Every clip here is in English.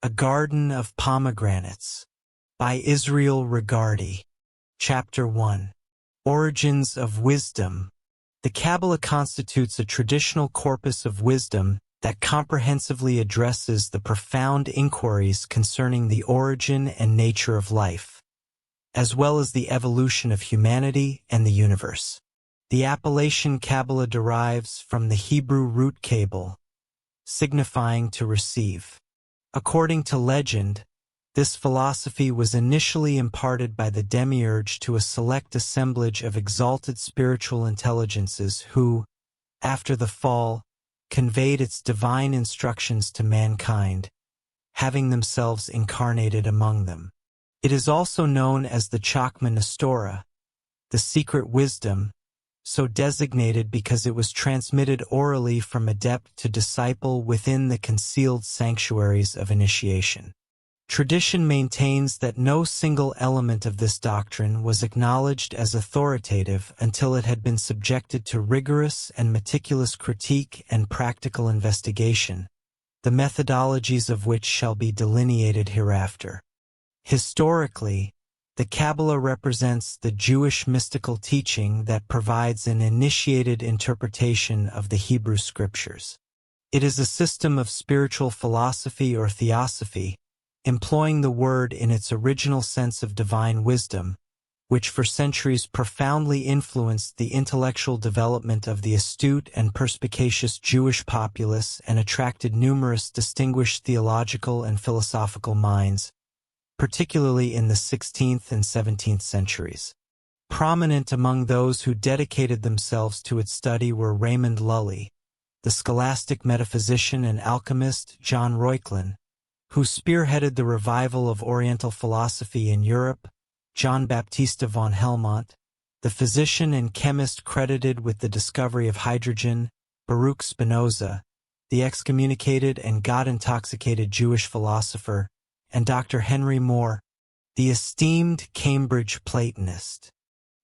A Garden of Pomegranates by Israel Regardie. Chapter 1. Origins of Wisdom. The Kabbalah constitutes a traditional corpus of wisdom that comprehensively addresses the profound inquiries concerning the origin and nature of life, as well as the evolution of humanity and the universe. The appellation Kabbalah derives from the Hebrew root kabal, signifying to receive. According to legend, this philosophy was initially imparted by the demiurge to a select assemblage of exalted spiritual intelligences who, after the fall, conveyed its divine instructions to mankind, having themselves incarnated among them. It is also known as the Chakma Nestora, the secret wisdom, so designated because it was transmitted orally from adept to disciple within the concealed sanctuaries of initiation. Tradition maintains that no single element of this doctrine was acknowledged as authoritative until it had been subjected to rigorous and meticulous critique and practical investigation, the methodologies of which shall be delineated hereafter. Historically, the Kabbalah represents the Jewish mystical teaching that provides an initiated interpretation of the Hebrew Scriptures. It is a system of spiritual philosophy or theosophy, employing the word in its original sense of divine wisdom, which for centuries profoundly influenced the intellectual development of the astute and perspicacious Jewish populace and attracted numerous distinguished theological and philosophical minds, particularly in the 16th and 17th centuries. Prominent among those who dedicated themselves to its study were Raymond Lully, the scholastic metaphysician and alchemist John Reuchlin, who spearheaded the revival of Oriental philosophy in Europe, John Baptista von Helmont, the physician and chemist credited with the discovery of hydrogen, Baruch Spinoza, the excommunicated and God-intoxicated Jewish philosopher, and Dr. Henry Moore, the esteemed Cambridge Platonist.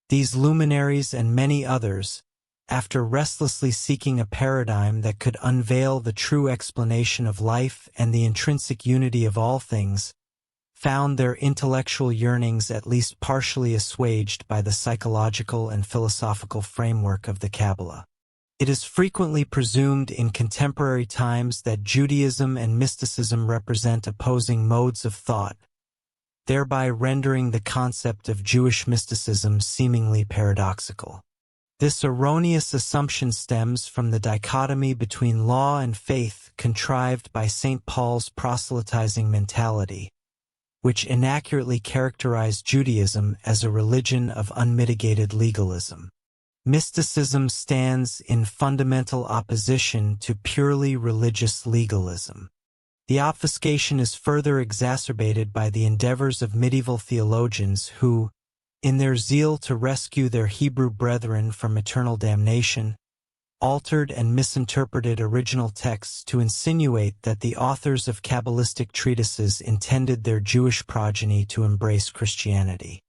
These luminaries and many others, after restlessly seeking a paradigm that could unveil the true explanation of life and the intrinsic unity of all things, found their intellectual yearnings at least partially assuaged by the psychological and philosophical framework of the Kabbalah. It is frequently presumed in contemporary times that Judaism and mysticism represent opposing modes of thought, thereby rendering the concept of Jewish mysticism seemingly paradoxical. This erroneous assumption stems from the dichotomy between law and faith contrived by St. Paul's proselytizing mentality, which inaccurately characterized Judaism as a religion of unmitigated legalism. Mysticism stands in fundamental opposition to purely religious legalism. The obfuscation is further exacerbated by the endeavors of medieval theologians who, in their zeal to rescue their Hebrew brethren from eternal damnation, altered and misinterpreted original texts to insinuate that the authors of Kabbalistic treatises intended their Jewish progeny to embrace Christianity.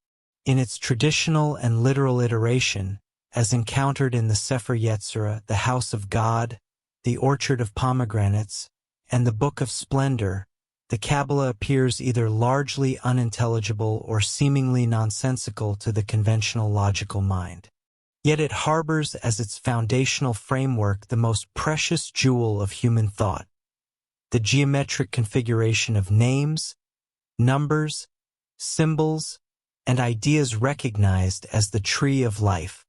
In its traditional and literal iteration, as encountered in the Sefer Yetzirah, the House of God, the Orchard of Pomegranates, and the Book of Splendor, the Kabbalah appears either largely unintelligible or seemingly nonsensical to the conventional logical mind. Yet it harbors as its foundational framework the most precious jewel of human thought, the geometric configuration of names, numbers, symbols, and ideas recognized as the tree of life.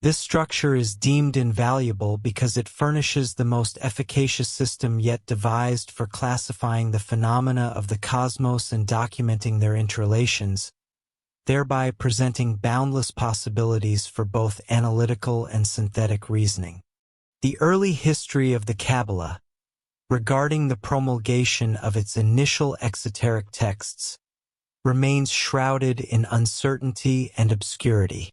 This structure is deemed invaluable because it furnishes the most efficacious system yet devised for classifying the phenomena of the cosmos and documenting their interrelations, thereby presenting boundless possibilities for both analytical and synthetic reasoning. The early history of the Kabbalah, regarding the promulgation of its initial exoteric texts, remains shrouded in uncertainty and obscurity.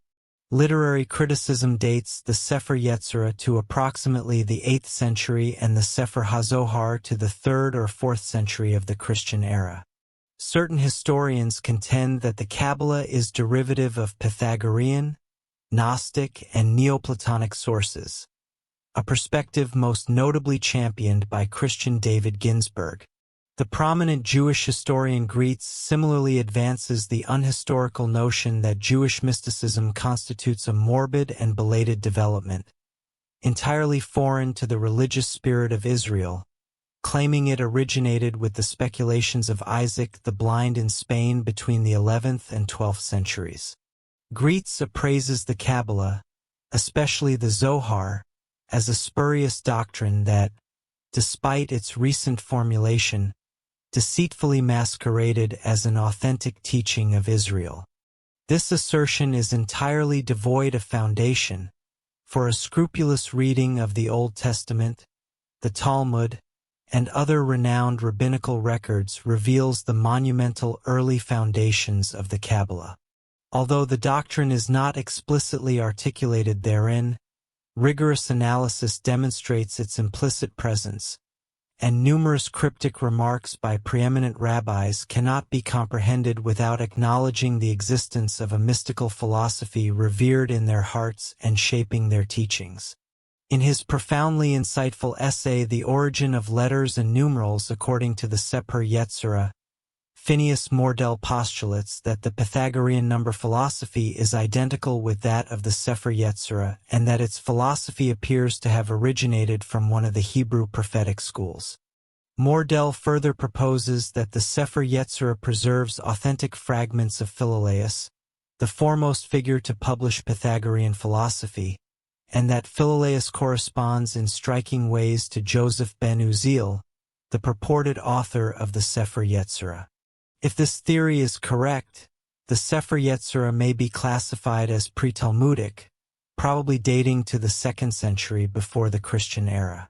Literary criticism dates the Sefer Yetzirah to approximately the 8th century and the Sefer HaZohar to the 3rd or 4th century of the Christian era. Certain historians contend that the Kabbalah is derivative of Pythagorean, Gnostic, and Neoplatonic sources, a perspective most notably championed by Christian David Ginsburg. The prominent Jewish historian Greetz similarly advances the unhistorical notion that Jewish mysticism constitutes a morbid and belated development, entirely foreign to the religious spirit of Israel, claiming it originated with the speculations of Isaac the Blind in Spain between the 11th and 12th centuries. Greetz appraises the Kabbalah, especially the Zohar, as a spurious doctrine that, despite its recent formulation, deceitfully masqueraded as an authentic teaching of Israel. This assertion is entirely devoid of foundation, for a scrupulous reading of the Old Testament, the Talmud, and other renowned rabbinical records reveals the monumental early foundations of the Kabbalah. Although the doctrine is not explicitly articulated therein, rigorous analysis demonstrates its implicit presence, and numerous cryptic remarks by preeminent rabbis cannot be comprehended without acknowledging the existence of a mystical philosophy revered in their hearts and shaping their teachings. In his profoundly insightful essay The Origin of Letters and Numerals According to the Sefer Yetzirah, Phineas Mordell postulates that the Pythagorean number philosophy is identical with that of the Sefer Yetzirah and that its philosophy appears to have originated from one of the Hebrew prophetic schools. Mordell further proposes that the Sefer Yetzirah preserves authentic fragments of Philolaus, the foremost figure to publish Pythagorean philosophy, and that Philolaus corresponds in striking ways to Joseph ben Uziel, the purported author of the Sefer Yetzirah. If this theory is correct, the Sefer Yetzirah may be classified as pre-Talmudic, probably dating to the 2nd century before the Christian era.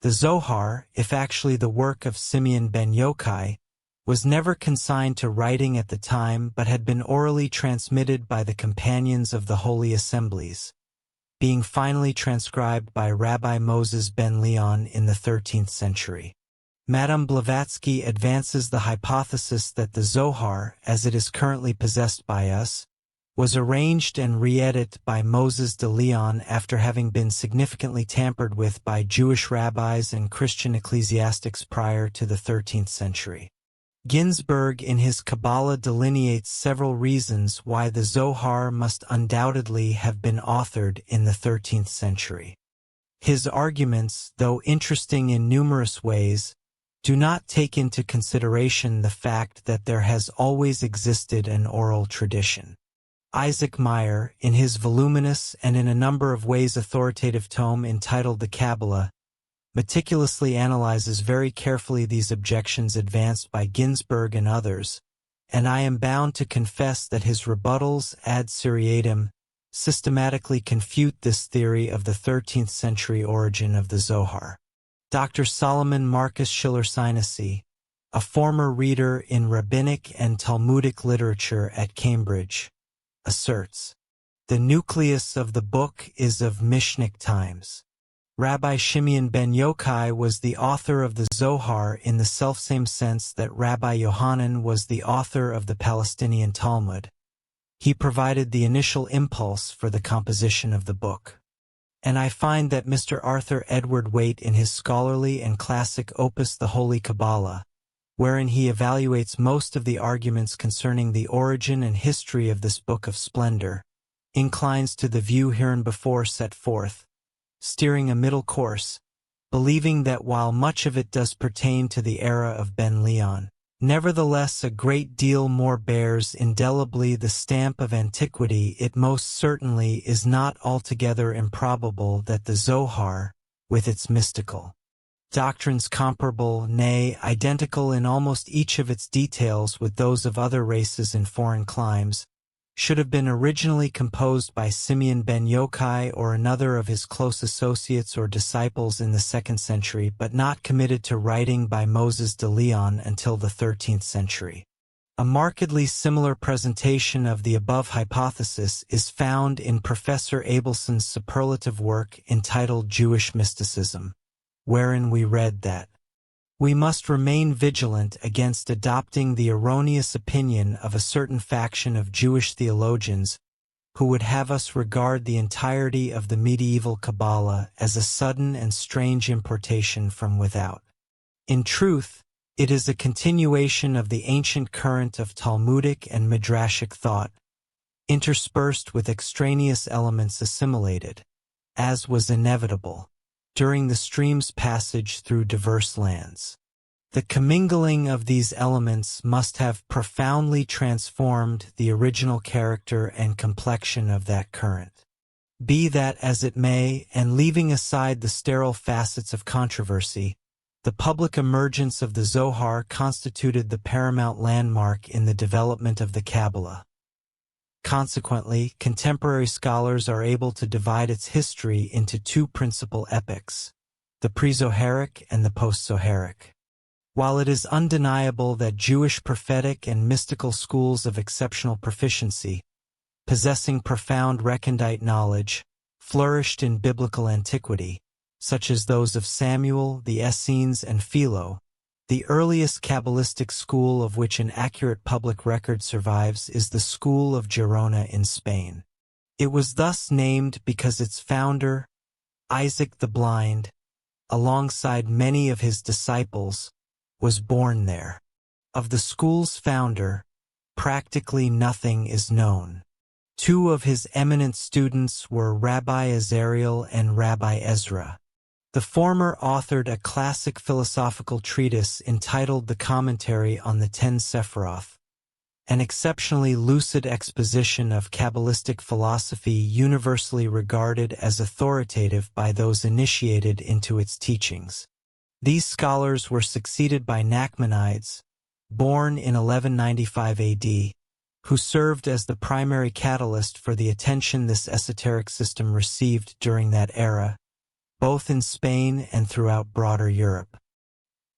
The Zohar, if actually the work of Simeon ben Yochai, was never consigned to writing at the time but had been orally transmitted by the companions of the Holy Assemblies, being finally transcribed by Rabbi Moses ben Leon in the 13th century. Madame Blavatsky advances the hypothesis that the Zohar, as it is currently possessed by us, was arranged and re-edited by Moses de Leon after having been significantly tampered with by Jewish rabbis and Christian ecclesiastics prior to the 13th century. Ginsburg in his Kabbalah delineates several reasons why the Zohar must undoubtedly have been authored in the 13th century. His arguments, though interesting in numerous ways, do not take into consideration the fact that there has always existed an oral tradition. Isaac Meyer, in his voluminous and in a number of ways authoritative tome entitled The Kabbalah, meticulously analyzes very carefully these objections advanced by Ginsburg and others, and I am bound to confess that his rebuttals ad seriatim systematically confute this theory of the 13th century origin of the Zohar. Dr. Solomon Marcus Schiller-Sinisi, a former reader in rabbinic and Talmudic literature at Cambridge, asserts, "The nucleus of the book is of Mishnic times. Rabbi Shimeon ben Yochai was the author of the Zohar in the selfsame sense that Rabbi Yohanan was the author of the Palestinian Talmud. He provided the initial impulse for the composition of the book." And I find that Mr. Arthur Edward Waite in his scholarly and classic opus The Holy Kabbalah, wherein he evaluates most of the arguments concerning the origin and history of this book of splendor, inclines to the view hereinbefore set forth, steering a middle course, believing that while much of it does pertain to the era of Ben Leon, nevertheless a great deal more bears indelibly the stamp of antiquity. It most certainly is not altogether improbable that the Zohar, with its mystical doctrines comparable, nay, identical in almost each of its details with those of other races in foreign climes, should have been originally composed by Simeon ben Yochai or another of his close associates or disciples in the 2nd century, but not committed to writing by Moses de Leon until the 13th century. A markedly similar presentation of the above hypothesis is found in Professor Abelson's superlative work entitled Jewish Mysticism, wherein we read that we must remain vigilant against adopting the erroneous opinion of a certain faction of Jewish theologians who would have us regard the entirety of the medieval Kabbalah as a sudden and strange importation from without. In truth, It is a continuation of the ancient current of Talmudic and Midrashic thought, interspersed with extraneous elements assimilated, as was inevitable, during the stream's passage through diverse lands. The commingling of these elements must have profoundly transformed the original character and complexion of that current. Be that as it may, and leaving aside the sterile facets of controversy, the public emergence of the Zohar constituted the paramount landmark in the development of the Kabbalah. Consequently, contemporary scholars are able to divide its history into two principal epochs, the pre-Zoharic and the post-Zoharic. While it is undeniable that Jewish prophetic and mystical schools of exceptional proficiency, possessing profound recondite knowledge, flourished in biblical antiquity, such as those of Samuel, the Essenes, and Philo, the earliest Kabbalistic school of which an accurate public record survives is the School of Girona in Spain. It was thus named because its founder, Isaac the Blind, alongside many of his disciples, was born there. Of the school's founder, practically nothing is known. Two of his eminent students were Rabbi Azariel and Rabbi Ezra. The former authored a classic philosophical treatise entitled The Commentary on the Ten Sephiroth, an exceptionally lucid exposition of Kabbalistic philosophy universally regarded as authoritative by those initiated into its teachings. These scholars were succeeded by Nachmanides, born in 1195 AD, who served as the primary catalyst for the attention this esoteric system received during that era, both in Spain and throughout broader Europe.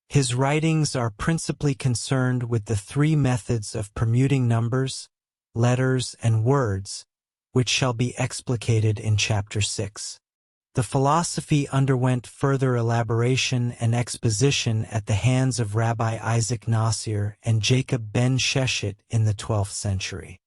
His writings are principally concerned with the three methods of permuting numbers, letters, and words, which shall be explicated in Chapter 6. The philosophy underwent further elaboration and exposition at the hands of Rabbi Isaac Nasir and Jacob ben Sheshet in the 12th century.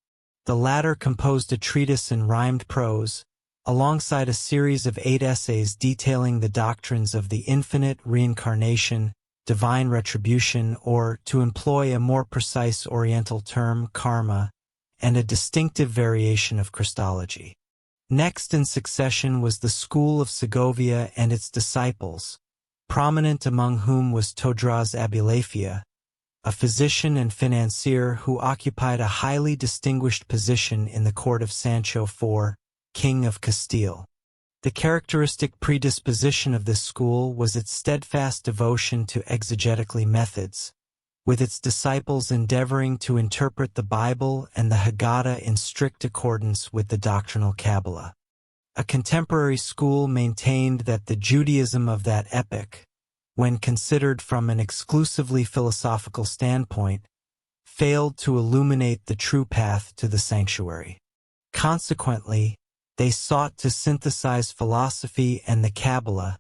The latter composed a treatise in rhymed prose, alongside a series of 8 essays detailing the doctrines of the infinite, reincarnation, divine retribution, or, to employ a more precise Oriental term, karma, and a distinctive variation of Christology. Next in succession was the School of Segovia and its disciples, prominent among whom was Todraz Abulafia, a physician and financier who occupied a highly distinguished position in the court of Sancho IV, King of Castile. The characteristic predisposition of this school was its steadfast devotion to exegetically methods, with its disciples endeavoring to interpret the Bible and the Haggadah in strict accordance with the doctrinal Kabbalah. A contemporary school maintained that the Judaism of that epoch, when considered from an exclusively philosophical standpoint, failed to illuminate the true path to the sanctuary. Consequently, they sought to synthesize philosophy and the Kabbalah,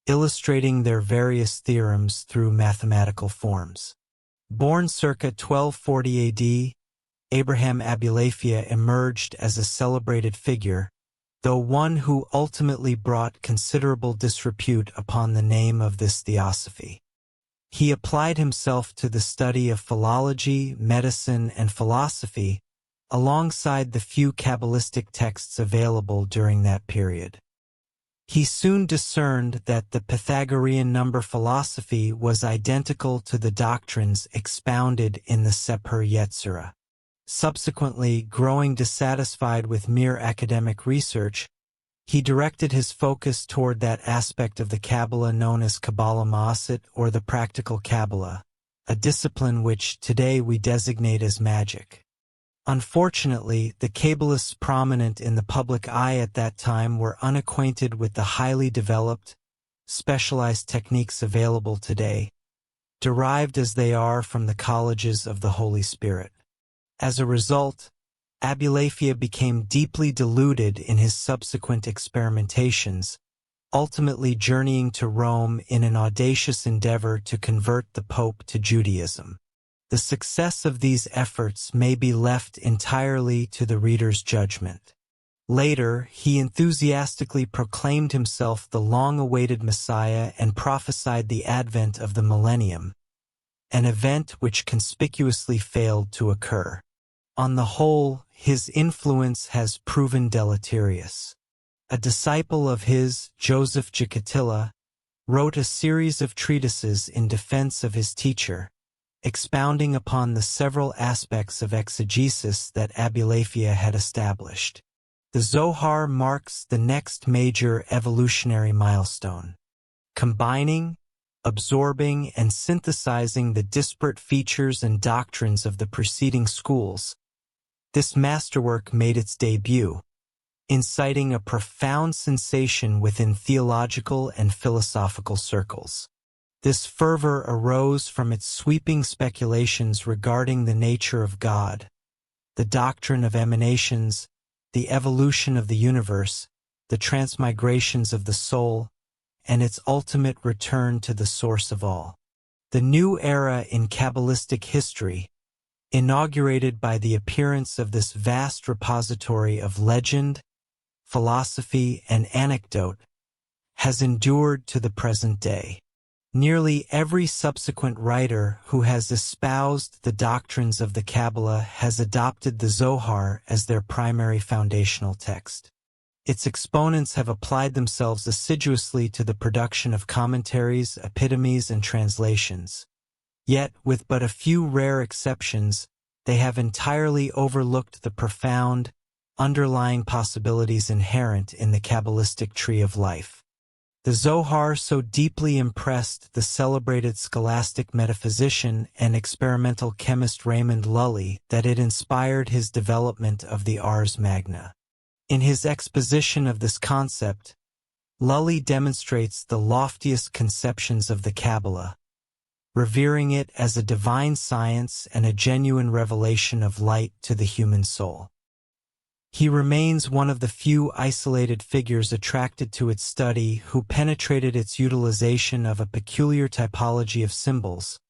illustrating their various theorems through mathematical forms. Born circa 1240 AD, Abraham Abulafia emerged as a celebrated figure, though one who ultimately brought considerable disrepute upon the name of this theosophy. He applied himself to the study of philology, medicine, and philosophy, alongside the few Kabbalistic texts available during that period. He soon discerned that the Pythagorean number philosophy was identical to the doctrines expounded in the Sefer Yetzirah. Subsequently, growing dissatisfied with mere academic research, he directed his focus toward that aspect of the Kabbalah known as Kabbalah Ma'asit, or the practical Kabbalah, a discipline which today we designate as magic. Unfortunately, the Kabbalists prominent in the public eye at that time were unacquainted with the highly developed, specialized techniques available today, derived as they are from the colleges of the Holy Spirit. As a result, Abulafia became deeply deluded in his subsequent experimentations, ultimately journeying to Rome in an audacious endeavor to convert the Pope to Judaism. The success of these efforts may be left entirely to the reader's judgment. Later, he enthusiastically proclaimed himself the long-awaited Messiah and prophesied the advent of the millennium, an event which conspicuously failed to occur. On the whole, his influence has proven deleterious. A disciple of his, Joseph Jacatilla, wrote a series of treatises in defense of his teacher, expounding upon the several aspects of exegesis that Abulafia had established. The Zohar marks the next major evolutionary milestone. Combining, absorbing, and synthesizing the disparate features and doctrines of the preceding schools, this masterwork made its debut, inciting a profound sensation within theological and philosophical circles. This fervor arose from its sweeping speculations regarding the nature of God, the doctrine of emanations, the evolution of the universe, the transmigrations of the soul, and its ultimate return to the source of all. The new era in Kabbalistic history, inaugurated by the appearance of this vast repository of legend, philosophy, and anecdote, has endured to the present day. Nearly every subsequent writer who has espoused the doctrines of the Kabbalah has adopted the Zohar as their primary foundational text. Its exponents have applied themselves assiduously to the production of commentaries, epitomes, and translations. Yet, with but a few rare exceptions, they have entirely overlooked the profound, underlying possibilities inherent in the Kabbalistic tree of life. The Zohar so deeply impressed the celebrated scholastic metaphysician and experimental chemist Raymond Lully that it inspired his development of the Ars Magna. In his exposition of this concept, Lully demonstrates the loftiest conceptions of the Kabbalah, revering it as a divine science and a genuine revelation of light to the human soul. He remains one of the few isolated figures attracted to its study who penetrated its utilization of a peculiar typology of symbols,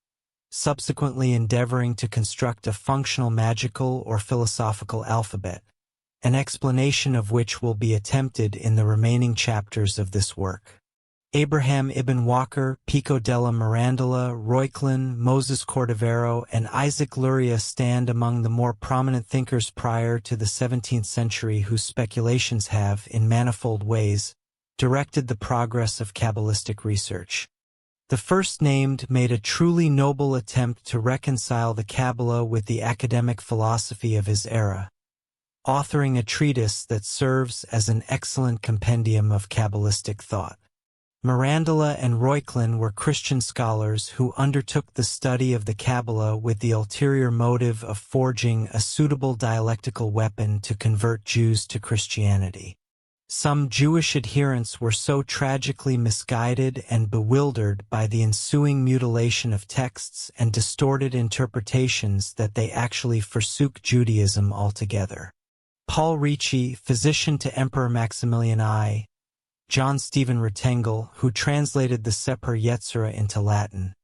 subsequently endeavoring to construct a functional magical or philosophical alphabet, an explanation of which will be attempted in the remaining chapters of this work. Abraham ibn Walker, Pico della Mirandola, Reuchlin, Moses Cordovero, and Isaac Luria stand among the more prominent thinkers prior to the 17th century whose speculations have, in manifold ways, directed the progress of Kabbalistic research. The first named made a truly noble attempt to reconcile the Kabbalah with the academic philosophy of his era, authoring a treatise that serves as an excellent compendium of Kabbalistic thought. Mirandola and Reuchlin were Christian scholars who undertook the study of the Kabbalah with the ulterior motive of forging a suitable dialectical weapon to convert Jews to Christianity. Some Jewish adherents were so tragically misguided and bewildered by the ensuing mutilation of texts and distorted interpretations that they actually forsook Judaism altogether. Paul Ricci, physician to Emperor Maximilian I, John Stephen Retengel, who translated the Sefer Yetzirah into Latin,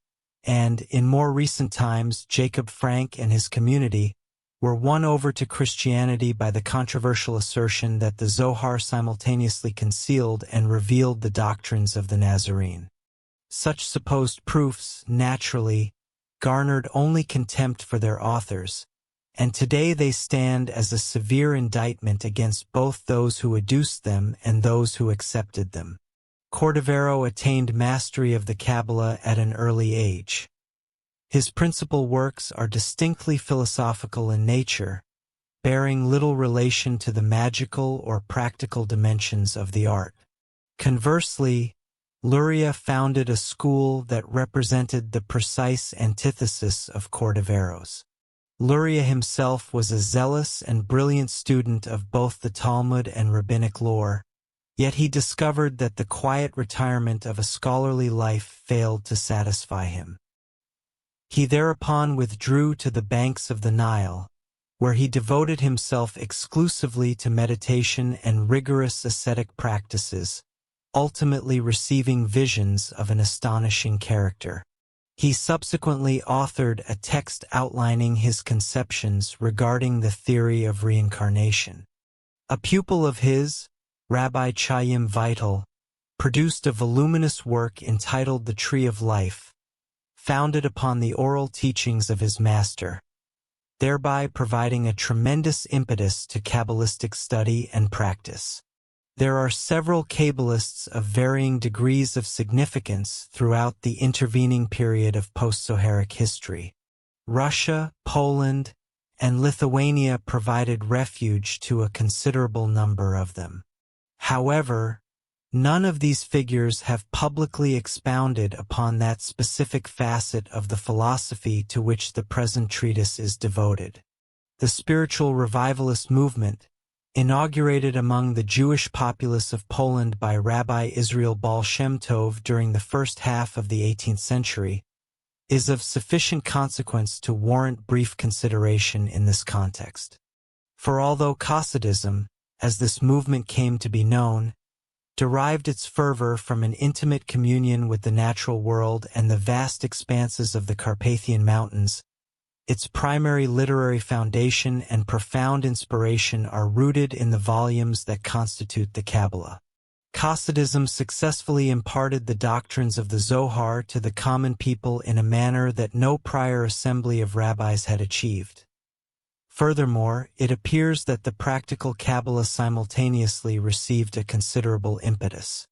and, in more recent times, Jacob Frank and his community, were won over to Christianity by the controversial assertion that the Zohar simultaneously concealed and revealed the doctrines of the Nazarene. Such supposed proofs, naturally, garnered only contempt for their authors, and today they stand as a severe indictment against both those who adduced them and those who accepted them. Cordovero attained mastery of the Kabbalah at an early age. His principal works are distinctly philosophical in nature, bearing little relation to the magical or practical dimensions of the art. Conversely, Luria founded a school that represented the precise antithesis of Cordovero's. Luria himself was a zealous and brilliant student of both the Talmud and rabbinic lore, yet he discovered that the quiet retirement of a scholarly life failed to satisfy him. He thereupon withdrew to the banks of the Nile, where he devoted himself exclusively to meditation and rigorous ascetic practices, ultimately receiving visions of an astonishing character. He subsequently authored a text outlining his conceptions regarding the theory of reincarnation. A pupil of his, Rabbi Chaim Vital, produced a voluminous work entitled The Tree of Life, founded upon the oral teachings of his master, thereby providing a tremendous impetus to Kabbalistic study and practice. There are several Kabbalists of varying degrees of significance throughout the intervening period of post-Zoharic history. Russia, Poland, and Lithuania provided refuge to a considerable number of them. However, none of these figures have publicly expounded upon that specific facet of the philosophy to which the present treatise is devoted. The spiritual revivalist movement, inaugurated among the Jewish populace of Poland by Rabbi Israel Baal Shem Tov during the first half of the 18th century, is of sufficient consequence to warrant brief consideration in this context. For although Hasidism, as this movement came to be known, derived its fervor from an intimate communion with the natural world and the vast expanses of the Carpathian Mountains, its primary literary foundation and profound inspiration are rooted in the volumes that constitute the Kabbalah. Hasidism successfully imparted the doctrines of the Zohar to the common people in a manner that no prior assembly of rabbis had achieved. Furthermore, it appears that the practical Kabbalah simultaneously received a considerable impetus.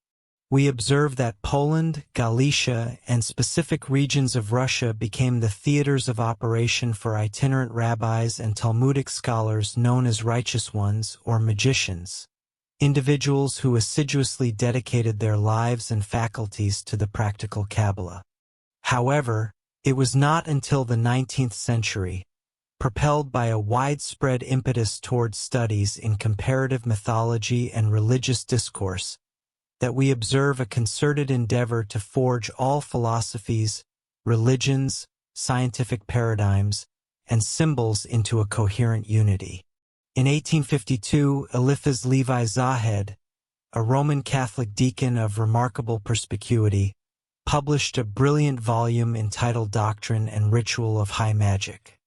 We observe that Poland, Galicia, and specific regions of Russia became the theaters of operation for itinerant rabbis and Talmudic scholars known as righteous ones or magicians, individuals who assiduously dedicated their lives and faculties to the practical Kabbalah. However, it was not until the 19th century, propelled by a widespread impetus towards studies in comparative mythology and religious discourse, that we observe a concerted endeavor to forge all philosophies, religions, scientific paradigms, and symbols into a coherent unity. In 1852, Eliphaz Levi Zahed, a Roman Catholic deacon of remarkable perspicuity, published a brilliant volume entitled Doctrine and Ritual of High Magic.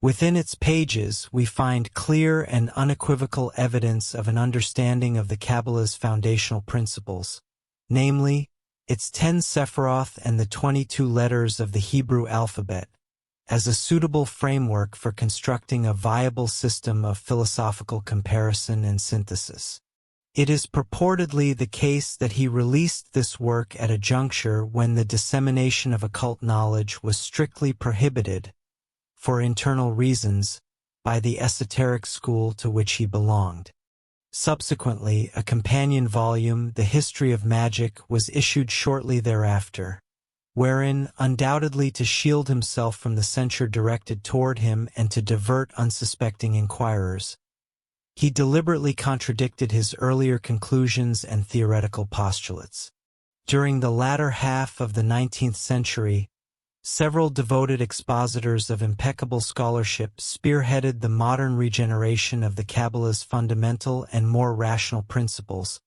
Within its pages, we find clear and unequivocal evidence of an understanding of the Kabbalah's foundational principles, namely, its 10 Sephiroth and the 22 letters of the Hebrew alphabet, as a suitable framework for constructing a viable system of philosophical comparison and synthesis. It is purportedly the case that he released this work at a juncture when the dissemination of occult knowledge was strictly prohibited, for internal reasons, by the esoteric school to which he belonged. Subsequently, a companion volume, The History of Magic, was issued shortly thereafter, wherein, undoubtedly to shield himself from the censure directed toward him and to divert unsuspecting inquirers, he deliberately contradicted his earlier conclusions and theoretical postulates. During the latter half of the 19th century, several devoted expositors of impeccable scholarship spearheaded the modern regeneration of the Kabbalah's fundamental and more rational principles,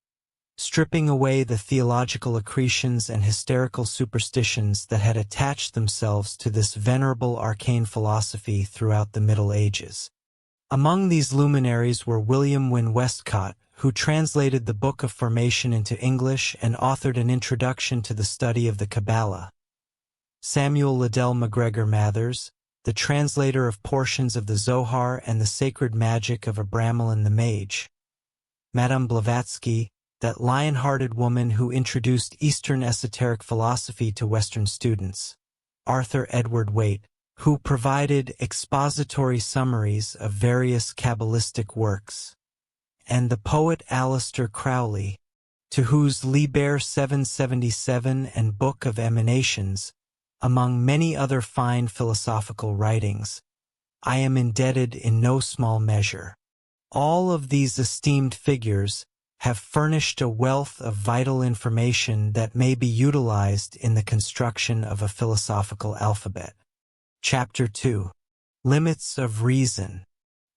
stripping away the theological accretions and hysterical superstitions that had attached themselves to this venerable arcane philosophy throughout the Middle Ages. Among these luminaries were William Wynne Westcott, who translated the Book of Formation into English and authored an introduction to the study of the Kabbalah; Samuel Liddell MacGregor Mathers, the translator of portions of the Zohar and the sacred magic of Abramelin the Mage; Madame Blavatsky, that lion-hearted woman who introduced Eastern esoteric philosophy to Western students; Arthur Edward Waite, who provided expository summaries of various Kabbalistic works; and the poet Aleister Crowley, to whose Liber 777 and Book of Emanations, among many other fine philosophical writings, I am indebted in no small measure. All of these esteemed figures have furnished a wealth of vital information that may be utilized in the construction of a philosophical alphabet. Chapter 2. Limits of Reason.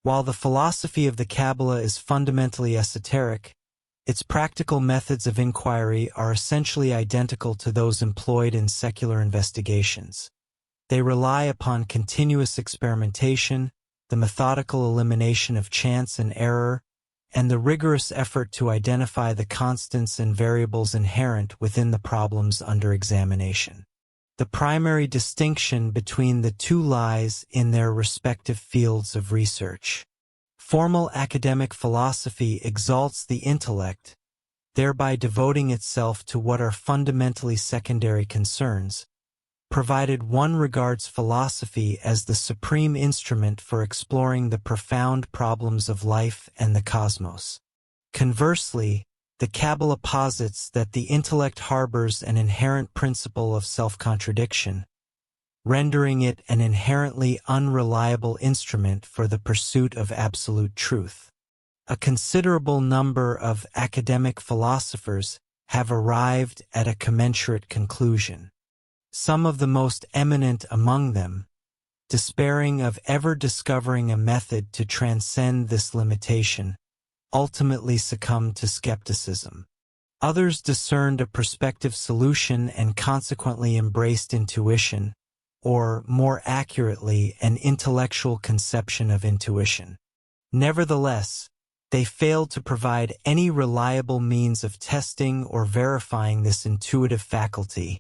While the philosophy of the Kabbalah is fundamentally esoteric, its practical methods of inquiry are essentially identical to those employed in secular investigations. They rely upon continuous experimentation, the methodical elimination of chance and error, and the rigorous effort to identify the constants and variables inherent within the problems under examination. The primary distinction between the two lies in their respective fields of research. Formal academic philosophy exalts the intellect, thereby devoting itself to what are fundamentally secondary concerns, provided one regards philosophy as the supreme instrument for exploring the profound problems of life and the cosmos. Conversely, the Kabbalah posits that the intellect harbors an inherent principle of self-contradiction, rendering it an inherently unreliable instrument for the pursuit of absolute truth. A considerable number of academic philosophers have arrived at a commensurate conclusion. Some of the most eminent among them, despairing of ever discovering a method to transcend this limitation, ultimately succumbed to skepticism. Others discerned a prospective solution and consequently embraced intuition, or, more accurately, an intellectual conception of intuition. Nevertheless, they failed to provide any reliable means of testing or verifying this intuitive faculty,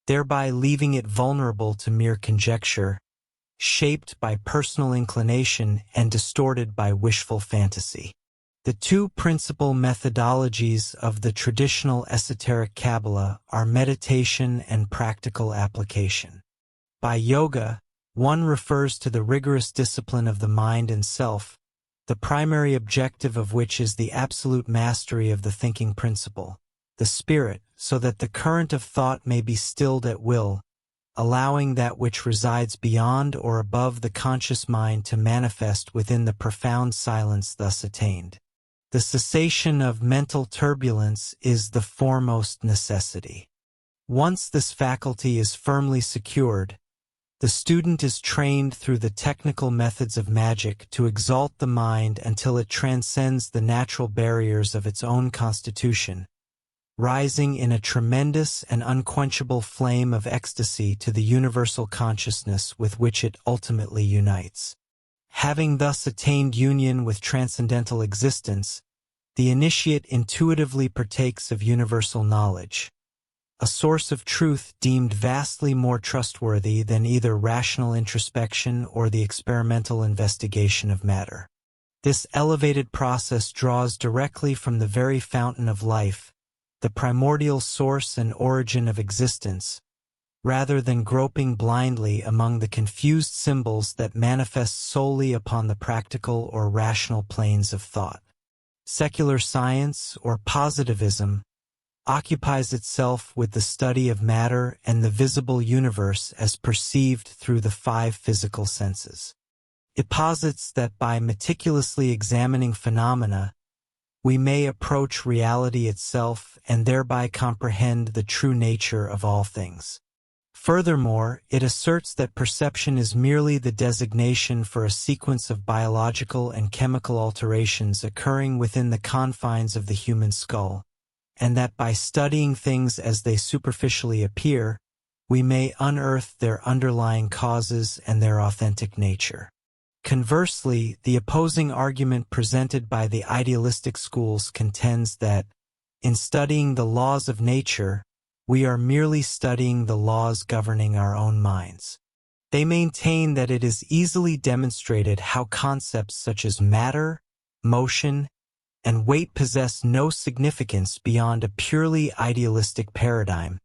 thereby leaving it vulnerable to mere conjecture, shaped by personal inclination and distorted by wishful fantasy. The two principal methodologies of the traditional esoteric Kabbalah are meditation and practical application. By yoga, one refers to the rigorous discipline of the mind and self, the primary objective of which is the absolute mastery of the thinking principle, the spirit, so that the current of thought may be stilled at will, allowing that which resides beyond or above the conscious mind to manifest within the profound silence thus attained. The cessation of mental turbulence is the foremost necessity. Once this faculty is firmly secured, the student is trained through the technical methods of magic to exalt the mind until it transcends the natural barriers of its own constitution, rising in a tremendous and unquenchable flame of ecstasy to the universal consciousness with which it ultimately unites. Having thus attained union with transcendental existence, the initiate intuitively partakes of universal knowledge, a source of truth deemed vastly more trustworthy than either rational introspection or the experimental investigation of matter. This elevated process draws directly from the very fountain of life, the primordial source and origin of existence, rather than groping blindly among the confused symbols that manifest solely upon the practical or rational planes of thought. Secular science, or positivism, occupies itself with the study of matter and the visible universe as perceived through the five physical senses. It posits that by meticulously examining phenomena, we may approach reality itself and thereby comprehend the true nature of all things. Furthermore, it asserts that perception is merely the designation for a sequence of biological and chemical alterations occurring within the confines of the human skull, and that by studying things as they superficially appear, we may unearth their underlying causes and their authentic nature. Conversely, the opposing argument presented by the idealistic schools contends that, in studying the laws of nature, we are merely studying the laws governing our own minds. They maintain that it is easily demonstrated how concepts such as matter, motion, and weight possess no significance beyond a purely idealistic paradigm,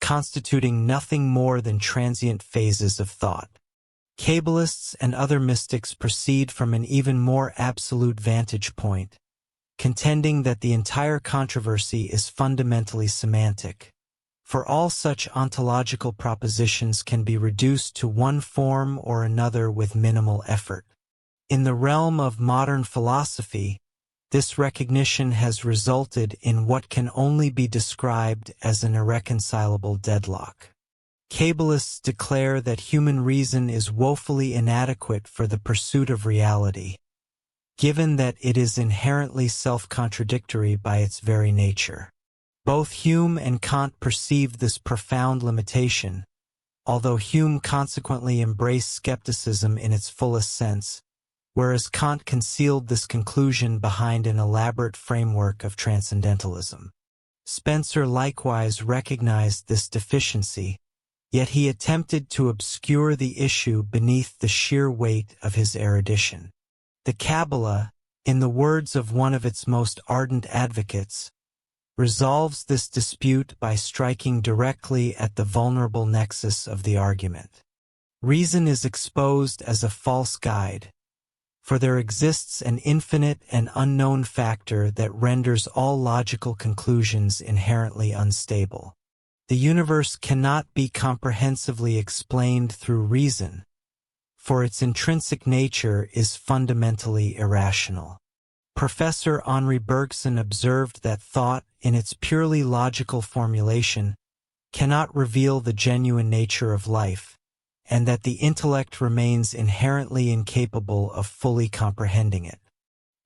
constituting nothing more than transient phases of thought. Kabbalists and other mystics proceed from an even more absolute vantage point, contending that the entire controversy is fundamentally semantic, for all such ontological propositions can be reduced to one form or another with minimal effort. In the realm of modern philosophy, this recognition has resulted in what can only be described as an irreconcilable deadlock. Kabbalists declare that human reason is woefully inadequate for the pursuit of reality, given that it is inherently self-contradictory by its very nature. Both Hume and Kant perceived this profound limitation, although Hume consequently embraced skepticism in its fullest sense, whereas Kant concealed this conclusion behind an elaborate framework of transcendentalism. Spencer likewise recognized this deficiency, Yet he attempted to obscure the issue beneath the sheer weight of his erudition. The Kabbalah, in the words of one of its most ardent advocates, resolves this dispute by striking directly at the vulnerable nexus of the argument. Reason is exposed as a false guide, for there exists an infinite and unknown factor that renders all logical conclusions inherently unstable. The universe cannot be comprehensively explained through reason, for its intrinsic nature is fundamentally irrational. Professor Henri Bergson observed that thought, in its purely logical formulation, cannot reveal the genuine nature of life, and that the intellect remains inherently incapable of fully comprehending it.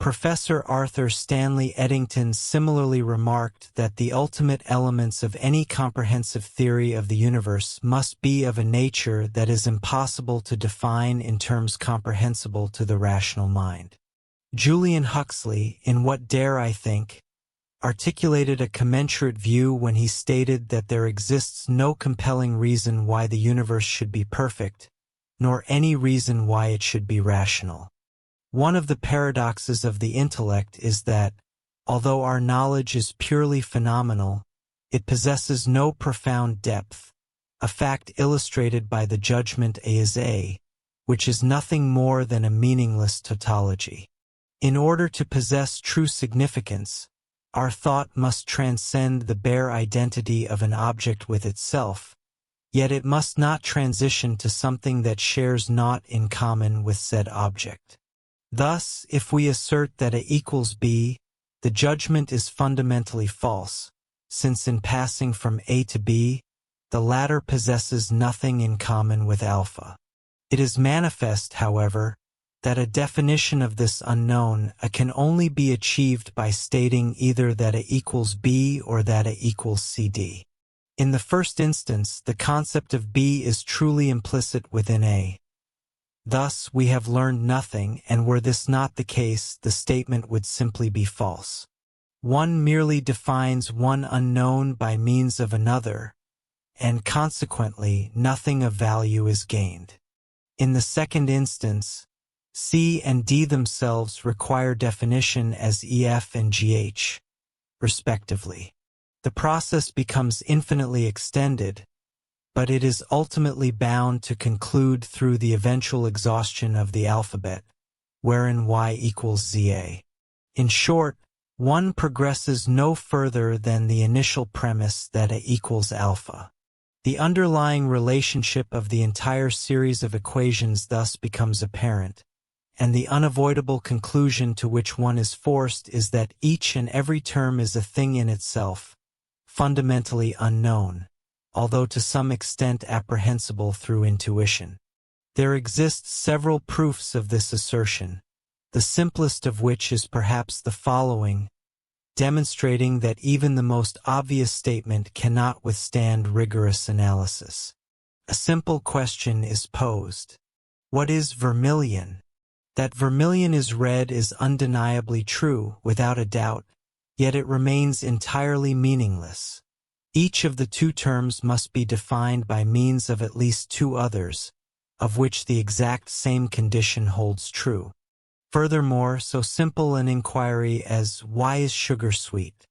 Professor Arthur Stanley Eddington similarly remarked that the ultimate elements of any comprehensive theory of the universe must be of a nature that is impossible to define in terms comprehensible to the rational mind. Julian Huxley, in What Dare I Think?, articulated a commensurate view when he stated that there exists no compelling reason why the universe should be perfect, nor any reason why it should be rational. One of the paradoxes of the intellect is that, although our knowledge is purely phenomenal, it possesses no profound depth, a fact illustrated by the judgment A is A, which is nothing more than a meaningless tautology. In order to possess true significance, our thought must transcend the bare identity of an object with itself, yet it must not transition to something that shares naught in common with said object. Thus, if we assert that A equals B, the judgment is fundamentally false, since in passing from A to B, the latter possesses nothing in common with alpha. It is manifest, however, that a definition of this unknown can only be achieved by stating either that A equals B or that A equals CD. In the first instance, the concept of B is truly implicit within A. Thus, we have learned nothing, and were this not the case, the statement would simply be false. One merely defines one unknown by means of another, and consequently nothing of value is gained. In the second instance, C and D themselves require definition as EF and GH, respectively. The process becomes infinitely extended, but it is ultimately bound to conclude through the eventual exhaustion of the alphabet, wherein Y equals ZA. In short, one progresses no further than the initial premise that A equals alpha. The underlying relationship of the entire series of equations thus becomes apparent, and the unavoidable conclusion to which one is forced is that each and every term is a thing in itself, fundamentally unknown, although to some extent apprehensible through intuition. There exist several proofs of this assertion, the simplest of which is perhaps the following, demonstrating that even the most obvious statement cannot withstand rigorous analysis. A simple question is posed. What is vermilion? That vermilion is red is undeniably true, without a doubt, yet it remains entirely meaningless. Each of the two terms must be defined by means of at least two others, of which the exact same condition holds true. Furthermore, so simple an inquiry as "why is sugar sweet?"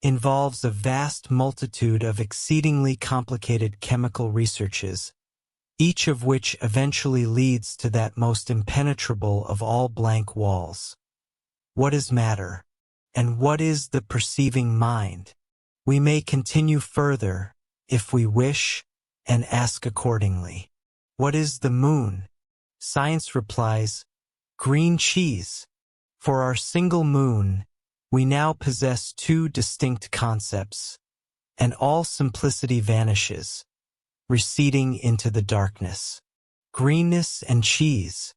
involves a vast multitude of exceedingly complicated chemical researches, each of which eventually leads to that most impenetrable of all blank walls. What is matter? And what is the perceiving mind? We may continue further, if we wish, and ask accordingly. What is the moon? Science replies, green cheese. For our single moon, we now possess two distinct concepts, and all simplicity vanishes, receding into the darkness. Greenness and cheese.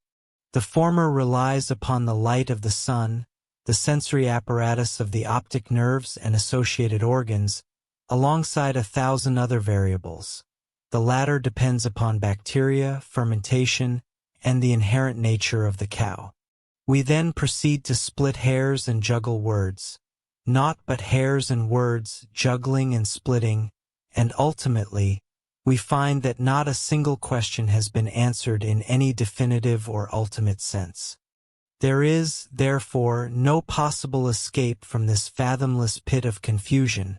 The former relies upon the light of the sun, the sensory apparatus of the optic nerves and associated organs, alongside 1,000 other variables. The latter depends upon bacteria, fermentation, and the inherent nature of the cow. We then proceed to split hairs and juggle words. Naught but hairs and words, juggling and splitting, and ultimately, we find that not a single question has been answered in any definitive or ultimate sense. There is, therefore, no possible escape from this fathomless pit of confusion,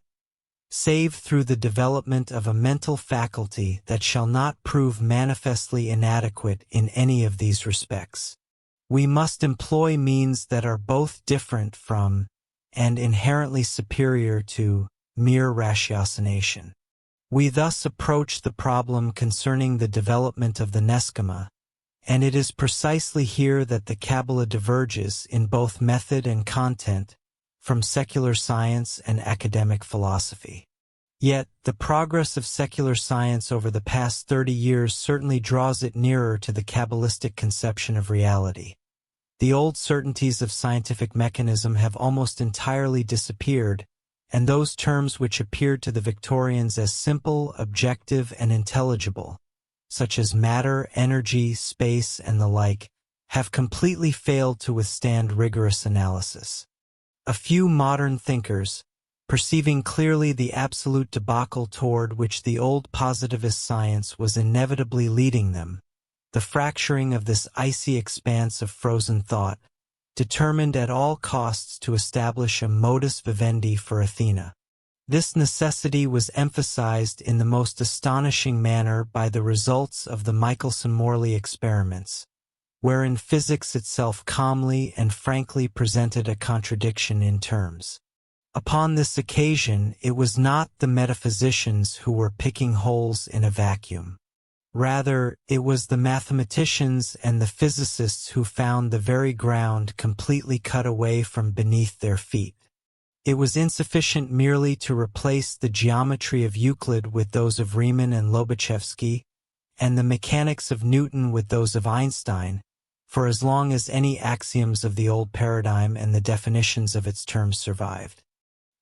save through the development of a mental faculty that shall not prove manifestly inadequate in any of these respects. We must employ means that are both different from, and inherently superior to, mere ratiocination. We thus approach the problem concerning the development of the neskama, and it is precisely here that the Kabbalah diverges in both method and content from secular science and academic philosophy. Yet, the progress of secular science over the past 30 years certainly draws it nearer to the Kabbalistic conception of reality. The old certainties of scientific mechanism have almost entirely disappeared, and those terms which appeared to the Victorians as simple, objective, and intelligible, such as matter, energy, space, and the like, have completely failed to withstand rigorous analysis. A few modern thinkers, perceiving clearly the absolute debacle toward which the old positivist science was inevitably leading them, the fracturing of this icy expanse of frozen thought, determined at all costs to establish a modus vivendi for Athena. This necessity was emphasized in the most astonishing manner by the results of the Michelson-Morley experiments, wherein physics itself calmly and frankly presented a contradiction in terms. Upon this occasion, it was not the metaphysicians who were picking holes in a vacuum. Rather, it was the mathematicians and the physicists who found the very ground completely cut away from beneath their feet. It was insufficient merely to replace the geometry of Euclid with those of Riemann and Lobachevsky, and the mechanics of Newton with those of Einstein, for as long as any axioms of the old paradigm and the definitions of its terms survived.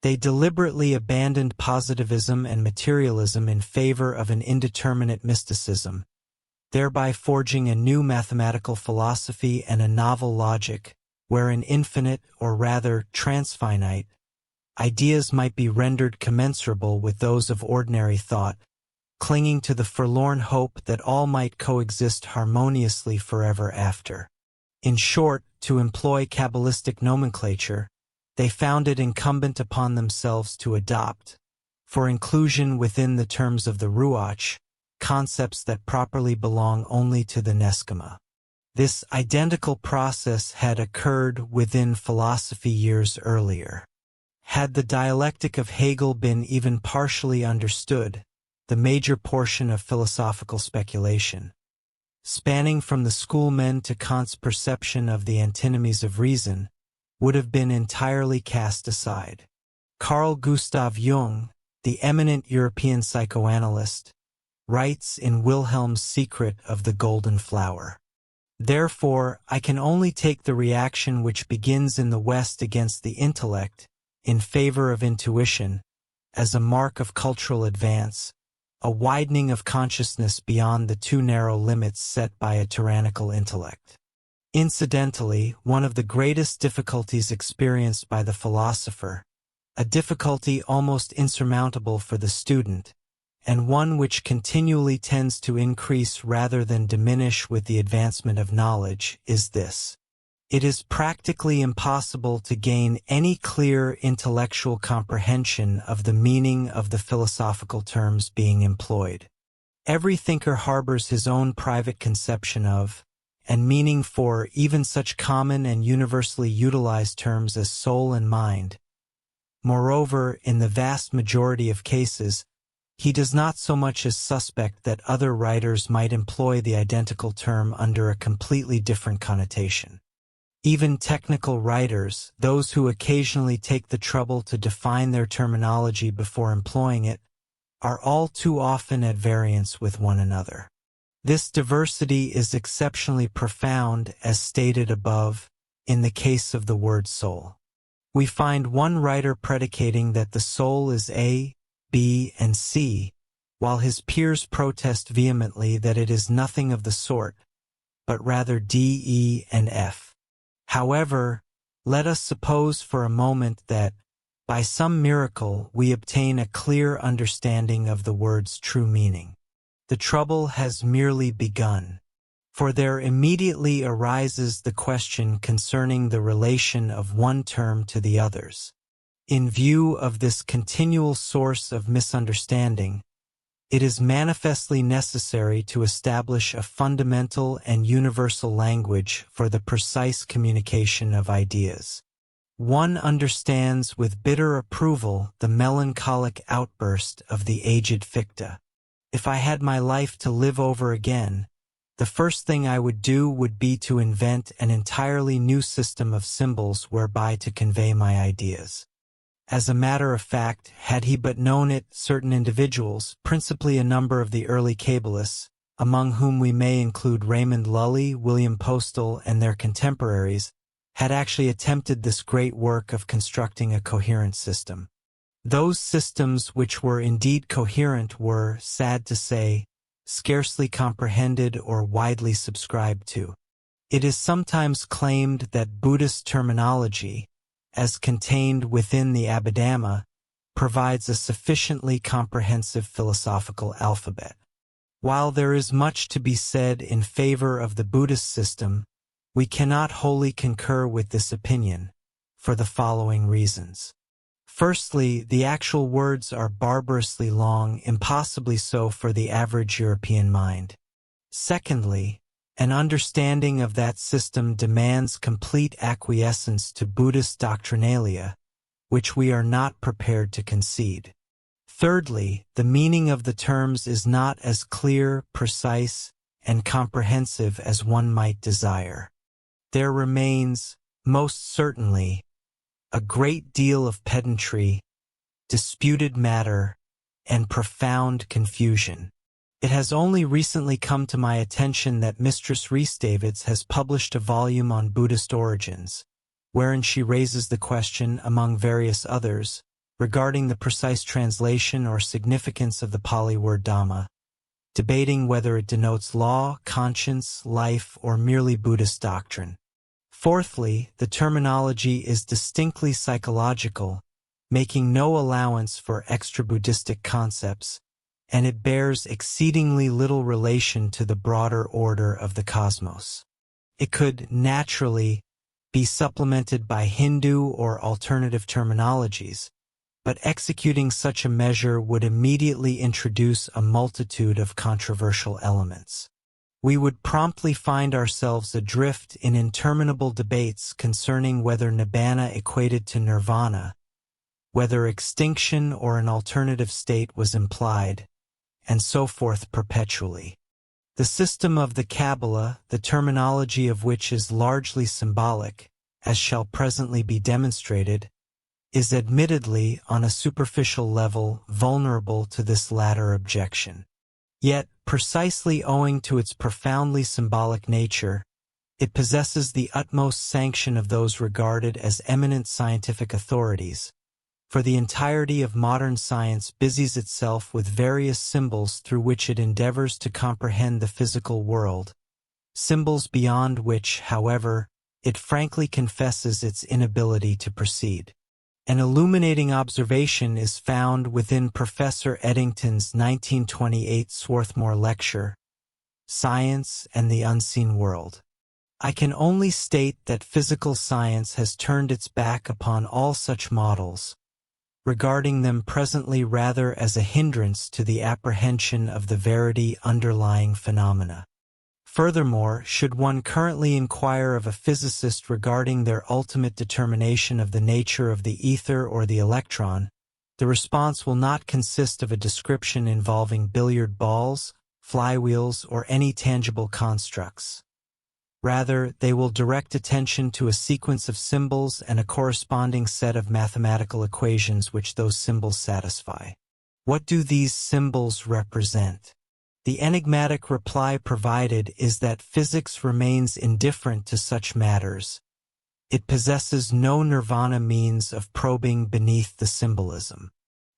They deliberately abandoned positivism and materialism in favor of an indeterminate mysticism, thereby forging a new mathematical philosophy and a novel logic, wherein infinite, or rather transfinite, ideas might be rendered commensurable with those of ordinary thought, clinging to the forlorn hope that all might coexist harmoniously forever after. In short, to employ Kabbalistic nomenclature, they found it incumbent upon themselves to adopt, for inclusion within the terms of the Ruach, concepts that properly belong only to the neskama. This identical process had occurred within philosophy years earlier. Had the dialectic of Hegel been even partially understood, the major portion of philosophical speculation, spanning from the schoolmen to Kant's perception of the antinomies of reason, would have been entirely cast aside. Carl Gustav Jung, the eminent European psychoanalyst, writes in Wilhelm's Secret of the Golden Flower, "Therefore, I can only take the reaction which begins in the West against the intellect, in favor of intuition, as a mark of cultural advance, a widening of consciousness beyond the too narrow limits set by a tyrannical intellect." Incidentally, one of the greatest difficulties experienced by the philosopher, a difficulty almost insurmountable for the student, and one which continually tends to increase rather than diminish with the advancement of knowledge, is this: it is practically impossible to gain any clear intellectual comprehension of the meaning of the philosophical terms being employed. Every thinker harbors his own private conception of, and meaning for, even such common and universally utilized terms as soul and mind. Moreover, in the vast majority of cases, he does not so much as suspect that other writers might employ the identical term under a completely different connotation. Even technical writers, those who occasionally take the trouble to define their terminology before employing it, are all too often at variance with one another. This diversity is exceptionally profound, as stated above, in the case of the word soul. We find one writer predicating that the soul is A, B, and C, while his peers protest vehemently that it is nothing of the sort, but rather D, E, and F. However, let us suppose for a moment that, by some miracle, we obtain a clear understanding of the word's true meaning. the trouble has merely begun. For there immediately arises the question concerning the relation of one term to the others. In view of this continual source of misunderstanding, it is manifestly necessary to establish a fundamental and universal language for the precise communication of ideas. One understands with bitter approval the melancholic outburst of the aged Fichte. If I had my life to live over again, the first thing I would do would be to invent an entirely new system of symbols whereby to convey my ideas. As a matter of fact, had he but known it, certain individuals, principally a number of the early Kabbalists, among whom we may include Raymond Lully, William Postel, and their contemporaries, had actually attempted this great work of constructing a coherent system. Those systems which were indeed coherent were, sad to say, scarcely comprehended or widely subscribed to. It is sometimes claimed that Buddhist terminology, as contained within the Abhidhamma, provides a sufficiently comprehensive philosophical alphabet. While there is much to be said in favor of the Buddhist system, we cannot wholly concur with this opinion, for the following reasons. Firstly, the actual words are barbarously long, impossibly so for the average European mind. Secondly, an understanding of that system demands complete acquiescence to Buddhist doctrinalia, which we are not prepared to concede. Thirdly, the meaning of the terms is not as clear, precise, and comprehensive as one might desire. There remains, most certainly, a great deal of pedantry, disputed matter, and profound confusion. It has only recently come to my attention that Mistress Rhys-Davids has published a volume on Buddhist origins, wherein she raises the question, among various others, regarding the precise translation or significance of the Pali word Dhamma, debating whether it denotes law, conscience, life, or merely Buddhist doctrine. Fourthly, the terminology is distinctly psychological, making no allowance for extra-Buddhistic concepts, and it bears exceedingly little relation to the broader order of the cosmos. It could, naturally, be supplemented by Hindu or alternative terminologies, but executing such a measure would immediately introduce a multitude of controversial elements. We would promptly find ourselves adrift in interminable debates concerning whether nibbana equated to nirvana, whether extinction or an alternative state was implied, and so forth perpetually. The system of the Kabbalah, the terminology of which is largely symbolic, as shall presently be demonstrated, is admittedly, on a superficial level, vulnerable to this latter objection. Yet, precisely owing to its profoundly symbolic nature, it possesses the utmost sanction of those regarded as eminent scientific authorities, for the entirety of modern science busies itself with various symbols through which it endeavors to comprehend the physical world, symbols beyond which, however, it frankly confesses its inability to proceed. An illuminating observation is found within Professor Eddington's 1928 Swarthmore lecture, Science and the Unseen World. I can only state that physical science has turned its back upon all such models, regarding them presently rather as a hindrance to the apprehension of the verity underlying phenomena. Furthermore, should one currently inquire of a physicist regarding their ultimate determination of the nature of the ether or the electron, the response will not consist of a description involving billiard balls, flywheels, or any tangible constructs. Rather, they will direct attention to a sequence of symbols and a corresponding set of mathematical equations which those symbols satisfy. What do these symbols represent? The enigmatic reply provided is that physics remains indifferent to such matters. It possesses no nirvana means of probing beneath the symbolism.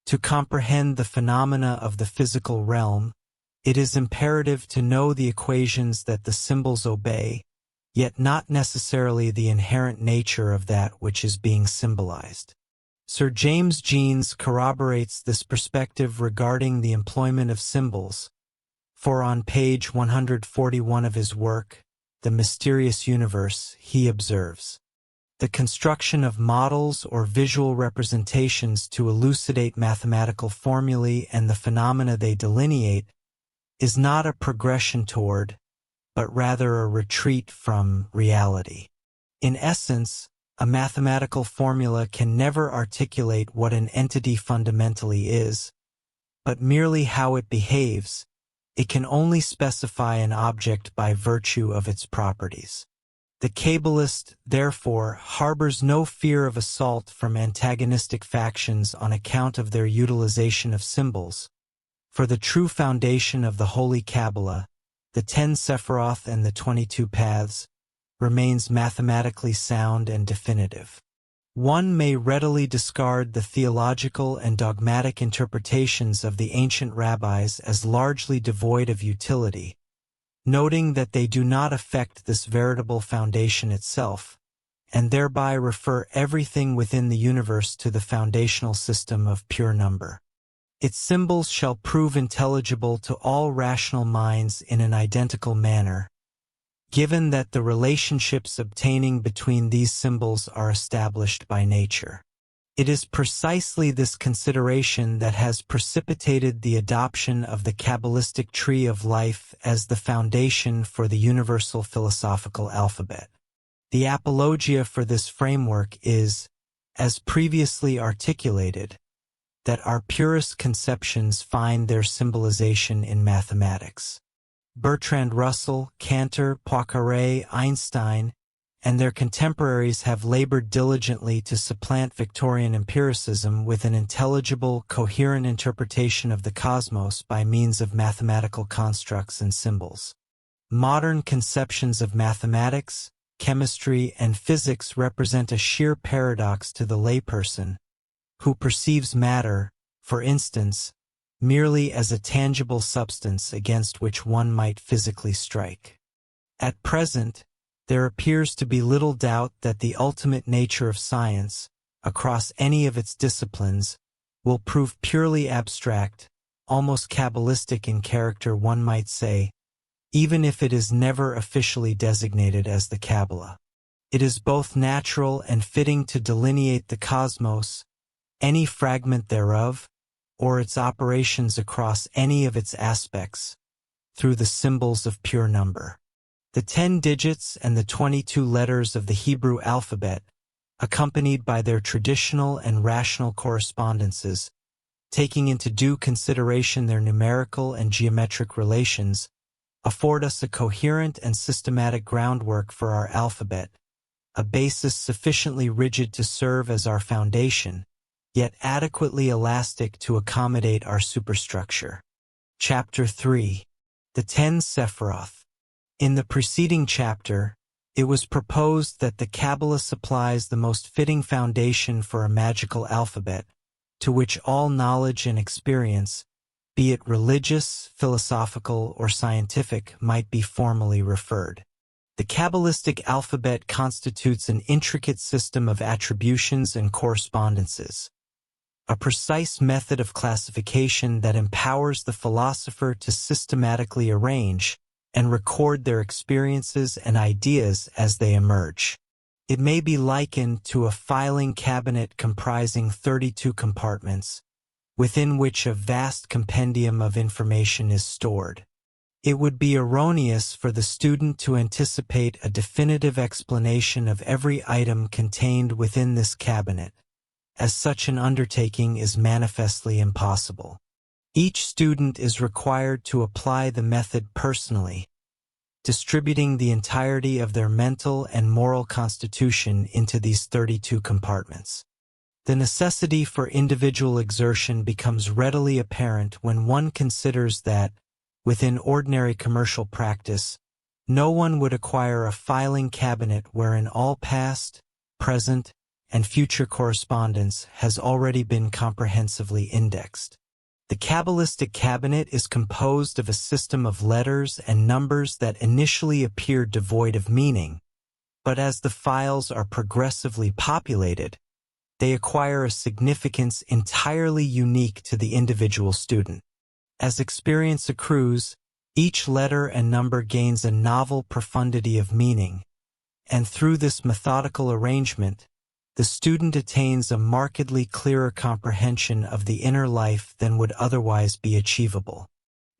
To comprehend the phenomena of the physical realm, it is imperative to know the equations that the symbols obey, yet not necessarily the inherent nature of that which is being symbolized. Sir James Jeans corroborates this perspective regarding the employment of symbols, For on page 141 of his work, The Mysterious Universe, he observes, "The construction of models or visual representations to elucidate mathematical formulae and the phenomena they delineate is not a progression toward, but rather a retreat from, reality. In essence, a mathematical formula can never articulate what an entity fundamentally is, but merely how it behaves. It can only specify an object by virtue of its properties." The Kabbalist, therefore, harbors no fear of assault from antagonistic factions on account of their utilization of symbols, for the true foundation of the Holy Kabbalah, the 10 Sephiroth and the 22 Paths, remains mathematically sound and definitive. One may readily discard the theological and dogmatic interpretations of the ancient rabbis as largely devoid of utility, noting that they do not affect this veritable foundation itself, and thereby refer everything within the universe to the foundational system of pure number. Its symbols shall prove intelligible to all rational minds in an identical manner, given that the relationships obtaining between these symbols are established by nature. It is precisely this consideration that has precipitated the adoption of the Kabbalistic tree of life as the foundation for the universal philosophical alphabet. The apologia for this framework is, as previously articulated, that our purest conceptions find their symbolization in mathematics. Bertrand Russell, Cantor, Poincaré, Einstein, and their contemporaries have labored diligently to supplant Victorian empiricism with an intelligible, coherent interpretation of the cosmos by means of mathematical constructs and symbols. Modern conceptions of mathematics, chemistry, and physics represent a sheer paradox to the layperson, who perceives matter, for instance, merely as a tangible substance against which one might physically strike. At present, there appears to be little doubt that the ultimate nature of science, across any of its disciplines, will prove purely abstract, almost Kabbalistic in character, one might say, even if it is never officially designated as the Kabbalah. It is both natural and fitting to delineate the cosmos, any fragment thereof, or its operations across any of its aspects, through the symbols of pure number. The 10 digits and the 22 letters of the Hebrew alphabet, accompanied by their traditional and rational correspondences, taking into due consideration their numerical and geometric relations, afford us a coherent and systematic groundwork for our alphabet, a basis sufficiently rigid to serve as our foundation, yet adequately elastic to accommodate our superstructure. Chapter 3. The 10 Sephiroth. In the preceding chapter, it was proposed that the Kabbalah supplies the most fitting foundation for a magical alphabet, to which all knowledge and experience, be it religious, philosophical, or scientific, might be formally referred. The Kabbalistic alphabet constitutes an intricate system of attributions and correspondences, a precise method of classification that empowers the philosopher to systematically arrange and record their experiences and ideas as they emerge. It may be likened to a filing cabinet comprising 32 compartments, within which a vast compendium of information is stored. It would be erroneous for the student to anticipate a definitive explanation of every item contained within this cabinet, as such an undertaking is manifestly impossible. Each student is required to apply the method personally, distributing the entirety of their mental and moral constitution into these 32 compartments. The necessity for individual exertion becomes readily apparent when one considers that, within ordinary commercial practice, no one would acquire a filing cabinet wherein all past, present, and future correspondence has already been comprehensively indexed. The Kabbalistic cabinet is composed of a system of letters and numbers that initially appear devoid of meaning, but as the files are progressively populated, they acquire a significance entirely unique to the individual student. As experience accrues, Each letter and number gains a novel profundity of meaning, and through this methodical arrangement, the student attains a markedly clearer comprehension of the inner life than would otherwise be achievable.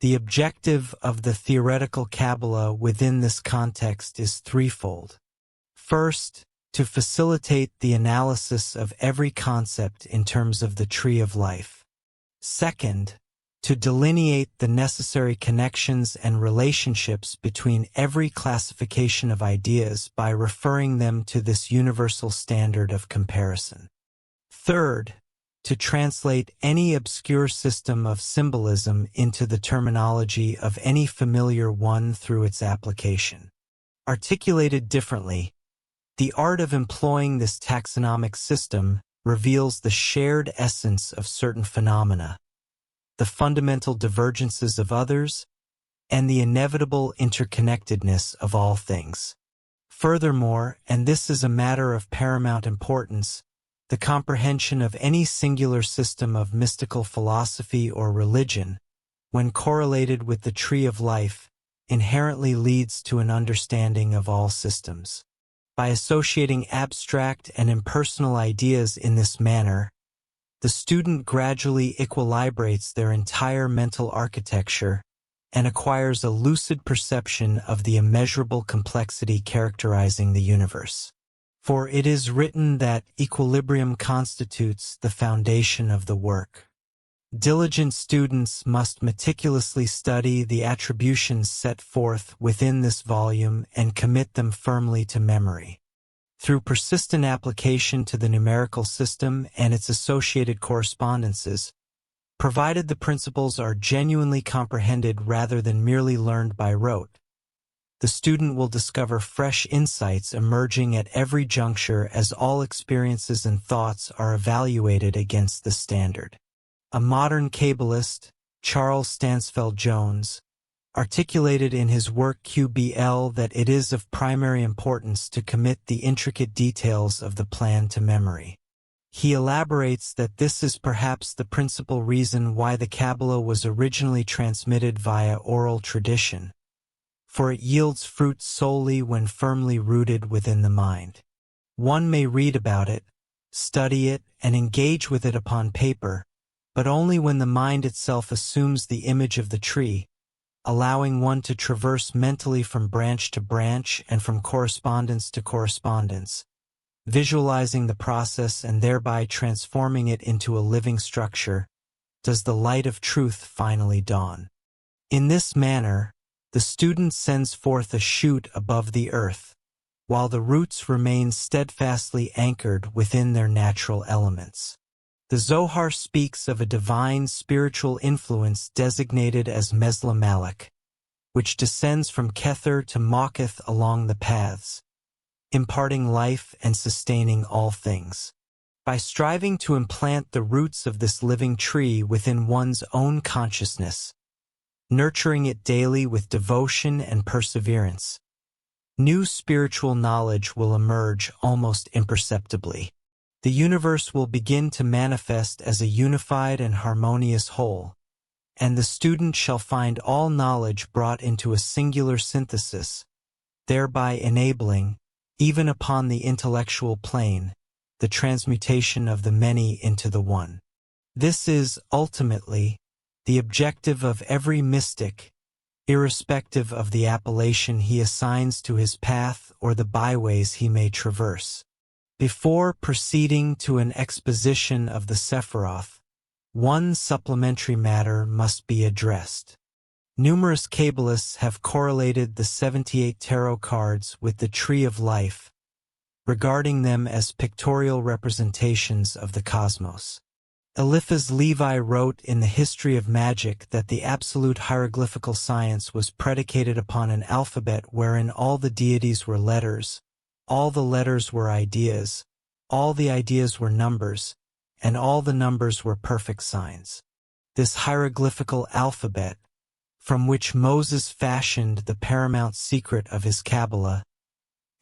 The objective of the theoretical Kabbalah within this context is threefold. First, to facilitate the analysis of every concept in terms of the tree of life. Second, to delineate the necessary connections and relationships between every classification of ideas by referring them to this universal standard of comparison. Third, to translate any obscure system of symbolism into the terminology of any familiar one through its application. Articulated differently, the art of employing this taxonomic system reveals the shared essence of certain phenomena, the fundamental divergences of others, and the inevitable interconnectedness of all things. Furthermore, and this is a matter of paramount importance, the comprehension of any singular system of mystical philosophy or religion, when correlated with the tree of life, inherently leads to an understanding of all systems. By associating abstract and impersonal ideas in this manner, the student gradually equilibrates their entire mental architecture and acquires a lucid perception of the immeasurable complexity characterizing the universe. For it is written that equilibrium constitutes the foundation of the work. Diligent students must meticulously study the attributions set forth within this volume and commit them firmly to memory. Through persistent application to the numerical system and its associated correspondences, provided the principles are genuinely comprehended rather than merely learned by rote, the student will discover fresh insights emerging at every juncture as all experiences and thoughts are evaluated against the standard. A modern Kabbalist, Charles Stansfeld Jones, articulated in his work QBL that it is of primary importance to commit the intricate details of the plan to memory. He elaborates that this is perhaps the principal reason why the Kabbalah was originally transmitted via oral tradition, for it yields fruit solely when firmly rooted within the mind. One may read about it, study it, and engage with it upon paper, but only when the mind itself assumes the image of the tree, allowing one to traverse mentally from branch to branch and from correspondence to correspondence, visualizing the process and thereby transforming it into a living structure, does the light of truth finally dawn. In this manner, the student sends forth a shoot above the earth, while the roots remain steadfastly anchored within their natural elements. The Zohar speaks of a divine spiritual influence designated as Mesla Malak, which descends from Kether to Macheth along the paths, imparting life and sustaining all things. By striving to implant the roots of this living tree within one's own consciousness, nurturing it daily with devotion and perseverance, new spiritual knowledge will emerge almost imperceptibly. The universe will begin to manifest as a unified and harmonious whole, and the student shall find all knowledge brought into a singular synthesis, thereby enabling, even upon the intellectual plane, the transmutation of the many into the one. This is, ultimately, the objective of every mystic, irrespective of the appellation he assigns to his path or the byways he may traverse. Before proceeding to an exposition of the Sephiroth, one supplementary matter must be addressed. Numerous Kabbalists have correlated the 78 tarot cards with the Tree of Life, regarding them as pictorial representations of the cosmos. Eliphaz Levi wrote in the History of Magic that the absolute hieroglyphical science was predicated upon an alphabet wherein all the deities were letters, all the letters were ideas, all the ideas were numbers, and all the numbers were perfect signs. This hieroglyphical alphabet, from which Moses fashioned the paramount secret of his Kabbalah,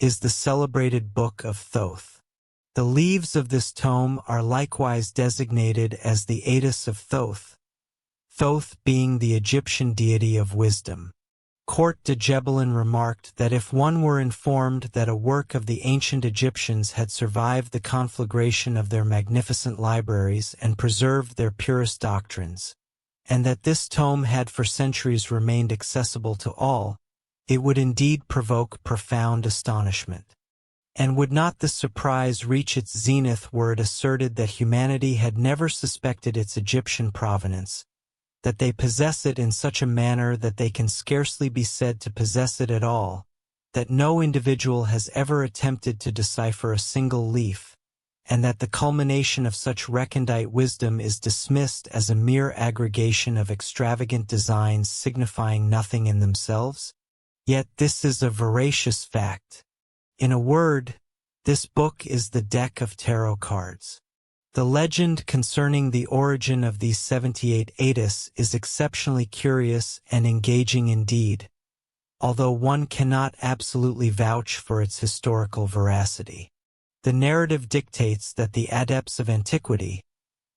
is the celebrated Book of Thoth. The leaves of this tome are likewise designated as the Eddas of Thoth, Thoth being the Egyptian deity of wisdom. Court de Gebelin remarked that if one were informed that a work of the ancient Egyptians had survived the conflagration of their magnificent libraries and preserved their purest doctrines, and that this tome had for centuries remained accessible to all, it would indeed provoke profound astonishment. And would not this surprise reach its zenith were it asserted that humanity had never suspected its Egyptian provenance, that they possess it in such a manner that they can scarcely be said to possess it at all, that no individual has ever attempted to decipher a single leaf, and that the culmination of such recondite wisdom is dismissed as a mere aggregation of extravagant designs signifying nothing in themselves? Yet this is a veracious fact. In a word, this book is the deck of tarot cards. The legend concerning the origin of these 78 Atis is exceptionally curious and engaging indeed, although one cannot absolutely vouch for its historical veracity. The narrative dictates that the adepts of antiquity,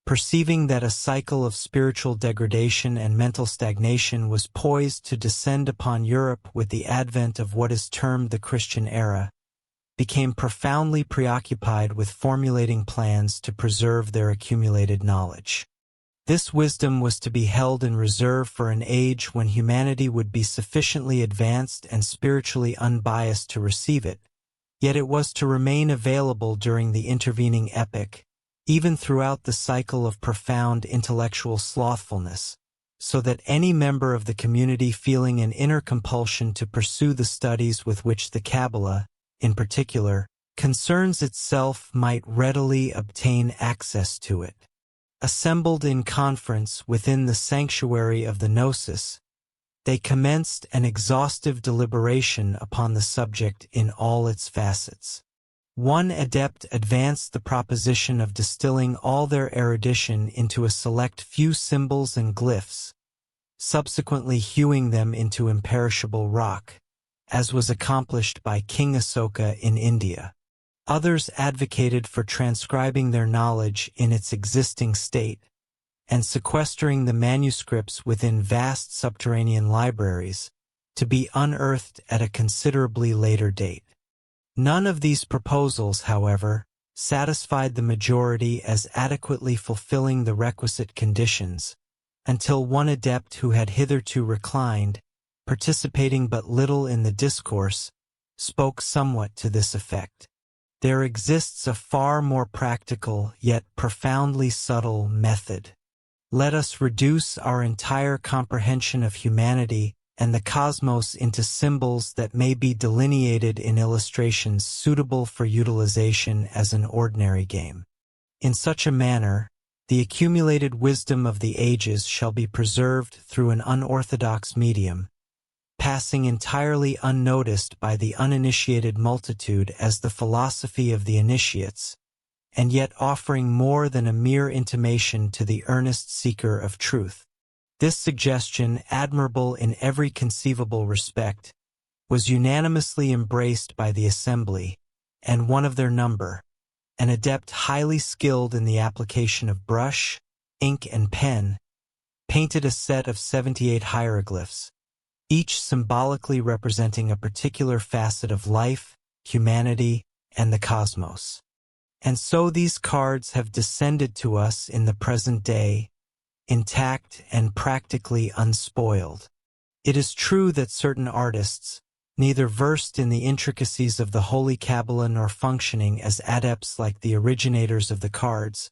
perceiving that a cycle of spiritual degradation and mental stagnation was poised to descend upon Europe with the advent of what is termed the Christian era, became profoundly preoccupied with formulating plans to preserve their accumulated knowledge. This wisdom was to be held in reserve for an age when humanity would be sufficiently advanced and spiritually unbiased to receive it, yet it was to remain available during the intervening epoch, even throughout the cycle of profound intellectual slothfulness, so that any member of the community feeling an inner compulsion to pursue the studies with which the Kabbalah, in particular, concerns itself might readily obtain access to it. Assembled in conference within the sanctuary of the Gnosis, they commenced an exhaustive deliberation upon the subject in all its facets. One adept advanced the proposition of distilling all their erudition into a select few symbols and glyphs, subsequently hewing them into imperishable rock, as was accomplished by King Asoka in India. Others advocated for transcribing their knowledge in its existing state, and sequestering the manuscripts within vast subterranean libraries, to be unearthed at a considerably later date. None of these proposals, however, satisfied the majority as adequately fulfilling the requisite conditions, until one adept who had hitherto reclined, participating but little in the discourse, spoke somewhat to this effect. There exists a far more practical yet profoundly subtle method. Let us reduce our entire comprehension of humanity and the cosmos into symbols that may be delineated in illustrations suitable for utilization as an ordinary game. In such a manner, the accumulated wisdom of the ages shall be preserved through an unorthodox medium, passing entirely unnoticed by the uninitiated multitude as the philosophy of the initiates, and yet offering more than a mere intimation to the earnest seeker of truth. This suggestion, admirable in every conceivable respect, was unanimously embraced by the assembly, and one of their number, an adept highly skilled in the application of brush, ink, and pen, painted a set of 78 hieroglyphs, each symbolically representing a particular facet of life, humanity, and the cosmos. And so these cards have descended to us in the present day, intact and practically unspoiled. It is true that certain artists, neither versed in the intricacies of the Holy Kabbalah nor functioning as adepts like the originators of the cards,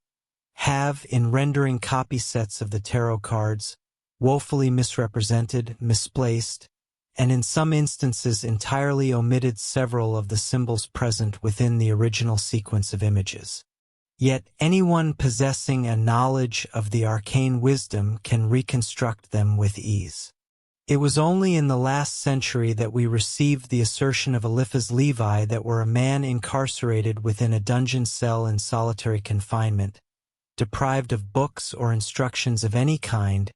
have, in rendering copy sets of the tarot cards, woefully misrepresented, misplaced, and in some instances entirely omitted several of the symbols present within the original sequence of images. Yet anyone possessing a knowledge of the arcane wisdom can reconstruct them with ease. It was only in the last century that we received the assertion of Eliphaz Levi that were a man incarcerated within a dungeon cell in solitary confinement, deprived of books or instructions of any kind,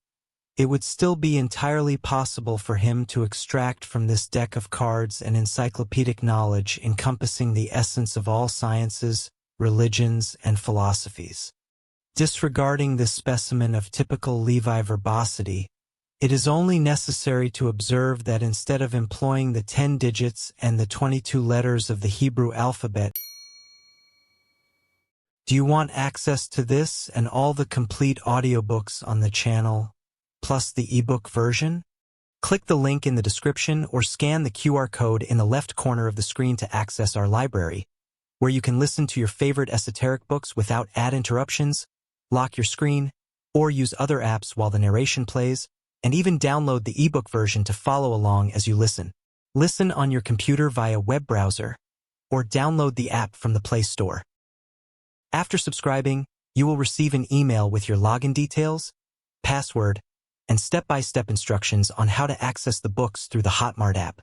it would still be entirely possible for him to extract from this deck of cards an encyclopedic knowledge encompassing the essence of all sciences, religions, and philosophies. Disregarding this specimen of typical Levi verbosity, It is only necessary to observe that instead of employing the 10 digits and the 22 letters of the Hebrew alphabet, do you want access to this and all the complete audiobooks on the channel, plus the ebook version? Click the link in the description or scan the QR code in the left corner of the screen to access our library, where you can listen to your favorite esoteric books without ad interruptions, lock your screen, or use other apps while the narration plays, and even download the ebook version to follow along as you listen. Listen on your computer via web browser, or download the app from the Play Store. After subscribing, you will receive an email with your login details, password, and step-by-step instructions on how to access the books through the Hotmart app.